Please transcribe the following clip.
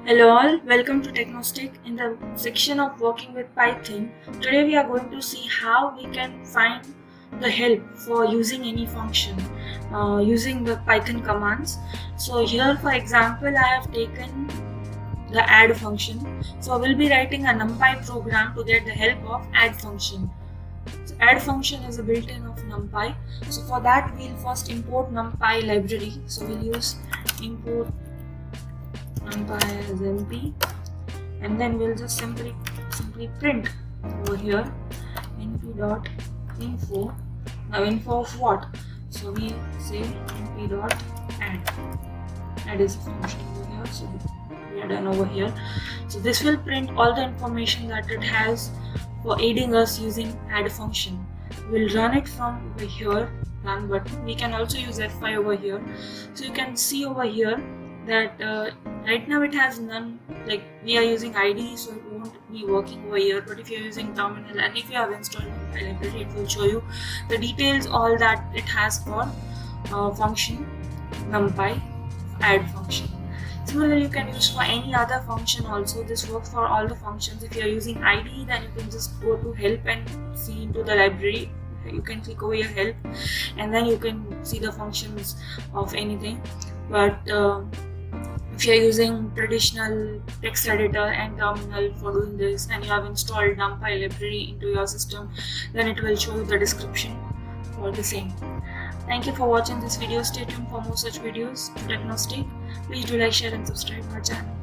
Hello all, welcome to TECHNO. In the section of working with Python, today we are going to see how we can find the help for using any function using the Python commands. So here for example I have taken the add function. So I will be writing a NUMPY program to get the help of add function. So add function is a built-in of NUMPY. So for that we'll first import NUMPY library. So we'll use import NUMPY as NP, and then we'll just simply print over here np.info. Now info of what? So we say np.add is a function over here. So we are done over here. So this will print all the information that it has for aiding us using add function. We'll run it from over here, run button. We can also use F5 over here. So you can see over here that right now it has none, like we are using IDE, so it won't be working over here. But if you're using terminal and if you have installed NUMPY library, it will show you the details, all that it has for function NUMPY add function. Similarly, you can use for any other function also. This works for all the functions. If you're using IDE, then you can just go to help and see into the library. You can click over your help and then you can see the functions of anything. But if you're using traditional text editor and terminal for doing this and you have installed NUMPY library into your system, then it will show you the description for the same. Thank you for watching this video. Stay tuned for more such videos to TECHNO. Please do like, share and subscribe my channel.